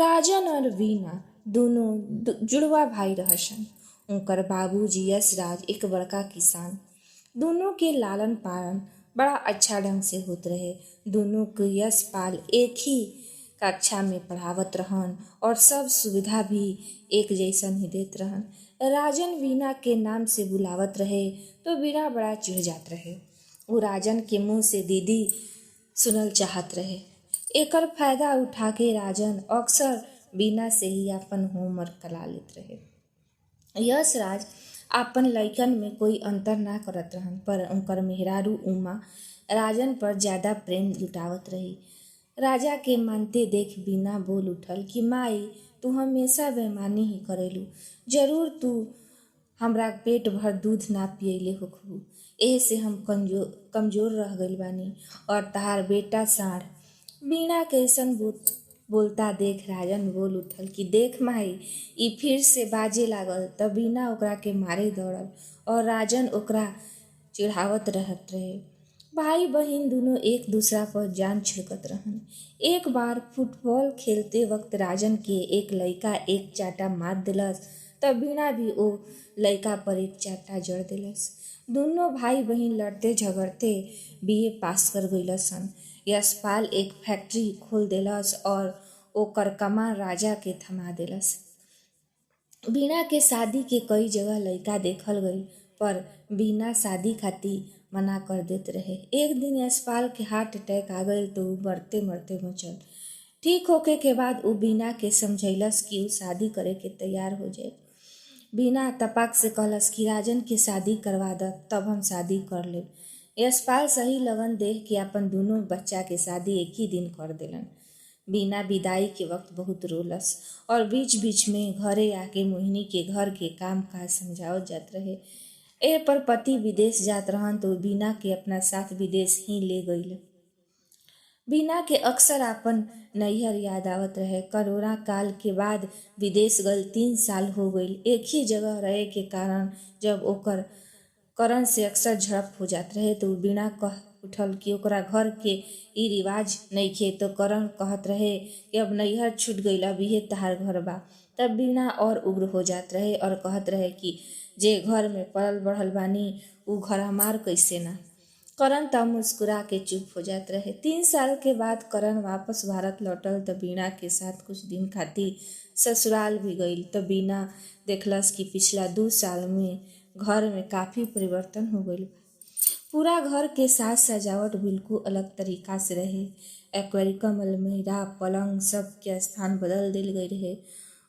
राजन और वीना दोनों जुड़वा भाई रहसन। उनकर बाबूजी यशराज एक बड़का किसान। दोनों के लालन पालन बड़ा अच्छा ढंग से होत रहे। दोनों के यशपाल एक ही कक्षा में पढ़ावत रहन और सब सुविधा भी एक जैसन ही देत रहन। राजन वीना के नाम से बुलावत रहे तो वीना बड़ा चिढ़ जात रहे। वो राजन के मुंह से दीदी सुनल चाहत रहे। एकर फायदा उठा के राजन अक्सर बीना से ही अपन होमवर्क करा लेत रहे। यशराज अपन लइकन में कोई अंतर ना करत रहन, पर उनकर मेहरारू उमा राजन पर ज्यादा प्रेम लुटावत रही। राजा के मानते देख बीना बोल उठल कि माई, तू हमेशा बेईमानी ही करेलू। जरूर तू हमरा पेट भर दूध ना पियले होखबू, एह से हम कमजोर रह गइल बानी और तहार बेटा साढ़। बीना कैसन बोलता देख राजन बोल उठल कि देख माई, ई फिर से बाजे लागल। त बीना ओकरा के मारे दौड़ल और राजन ओकरा चिढ़ावत रहत रहे। भाई बहिन दोनों एक दूसरा पर जान छिड़कत रहन। एक बार फुटबॉल खेलते वक्त राजन के एक लइका एक चाटा मार दिलस, तब बीना भी ओ लइका पर एक चाटा जड़ दिलस। दोनों भाई बहिन लड़ते झगड़ते बीए पास कर गइलसन। यशपाल एक फैक्ट्री खोल देलस और ओकर कमान राजा के थमा देलस। बीना के शादी के कई जगह लइका देखल गई, पर बीना शादी खातिर मना कर देत रहे। एक दिन यशपाल के हार्ट अटैक आ गई तो ऊ मरते मरते बचल। ठीक होके के बाद ऊ बीना के समझैलस कि ऊ शादी करे के तैयार हो जाए। बीना तपाक से कहलस कि राजन के शादी करवा द, तब हम शादी कर लेब। यशपाल सही लगन देख के अपन दोनों बच्चा के शादी एक ही दिन कर देलन। बीना विदाई के वक्त बहुत रोलस और बीच बीच में घरे आके मोहिनी के घर के काम काज समझावत जात रहे। ए पर पति विदेश जात रहन तो बीना के अपना साथ विदेश ही ले गईल। बीना के अक्सर आपन नैहर याद आवत रहे। कोरोना काल के बाद विदेश गल 3 साल हो गईल। एक ही जगह रहे के कारण जब ओकर करण से अक्सर झड़प हो जात रहे तो बीना कह उठल कि ओकरा घर के ई रिवाज नइखे, तो करण कहत रहे कि अब नैहर छूट गईल, अब इहे तहार घर बा। तब बीना और उग्र हो जात रहे और कहत रहे कि जे घर में पलल बढ़ल बानी ऊ घर हमार कैसे ना। करण तब मुस्कुरा के चुप हो जात रहे। 3 साल के बाद करण वापस भारत लौटल त बीना के साथ कुछ दिन खातिर ससुराल भी गईल। त बीना देखलस कि पिछला 2 साल में घर में काफी परिवर्तन हो गईल। पूरा घर के साज सजावट बिल्कुल अलग तरीका से रहे। एक्वेरियम, अलमीरा, पलंग सब के स्थान बदल दिल गई रहे।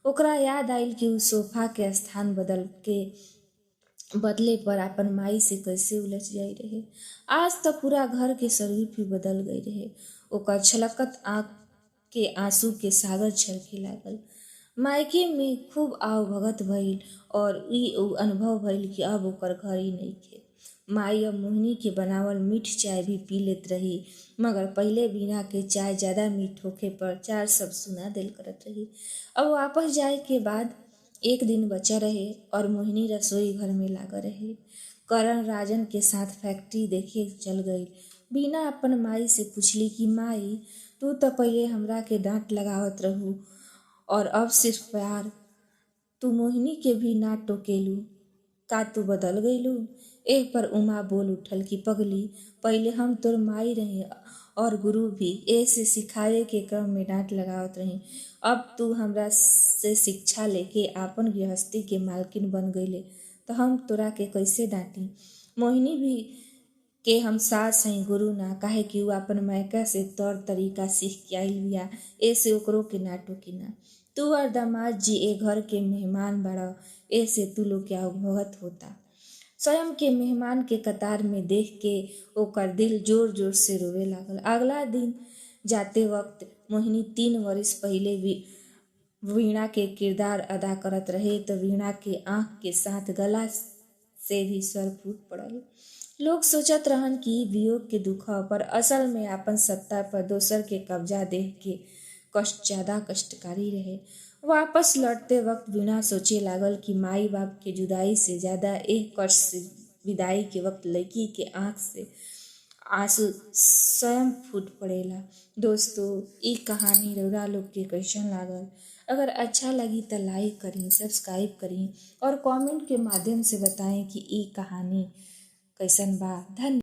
ओकरा याद आइल कि ऊ सोफा के स्थान बदले पर अपन माई से कैसे उलझ जाई रहे। आज तो पूरा घर के स्वरूप ही बदल गई रहे। ओकर छलकत आँख के आंसू के सागर छलके लागल। मायके में खूब आव भगत भइल और ई अनुभव भइल कि अब ओकर घर ही नइखे। माई अब मोहिनी के बनावल मीठ चाय भी पी लेत रही, मगर पहिले बीना के चाय ज्यादा मीठ होखे पर 4 शब्द सुना दिल करत रही। अब वापस जाए के बाद एक दिन बचा रहे और मोहिनी रसोई घर में लागा रहे। करण राजन के साथ फैक्ट्री देखे चल गई। बीना अपन माई से पूछली कि माई, तू तो पहिले हमरा के डांट लगावत रहू और अब सिर्फ प्यार। तू मोहिनी के भी ना टोकेलू, का तू बदल गईलू? एह पर उमा बोल उठल कि पगली, पहिले हम तोर माई रही और गुरु भी, ए से सिखावे के क्रम में डांट लगावत रही। अब तू हमरा से शिक्षा लेके आपन गृहस्थी के मालकिन बन गईले तो हम तोरा के कैसे डांटी? मोहिनी भी के हम सास हई, गुरु ना, काहे कि ऊ अपन मायका से तौर तरीका सीख के आइल बिया, ऐसे ओकरो के ना टोकी ना। तू और दामाद जी ए घर के मेहमान बड़ा, ऐसे तू लोग के अवभगत होता। स्वयं के मेहमान के कतार में देख के ओकर दिल जोर जोर से रोवे लागल। अगला दिन जाते वक्त मोहिनी 3 वर्ष पहिले वीणा के किरदार अदा करत रहे तो वीणा के आंख के साथ गला से भी स्वर फूट पड़ल। लोग सोचत रहन कि वियोग के दुख, पर असल में आपन सत्ता पर दोसर के कब्जा देख के कष्ट ज्यादा कष्टकारी रहे। वापस लौटते वक्त वीणा सोचे लागल कि माई बाप के जुदाई से ज्यादा एक कष्ट से विदाई के वक्त लड़की के आंख से आंसू स्वयं फूट पड़ेला। दोस्तों, ई कहानी रउरा लोग के कैसन लागल? अगर अच्छा लगी तो लाइक करी, सब्सक्राइब करी और कमेंट के माध्यम से बताएं कि ई कहानी कैसन बा। धन्यवाद।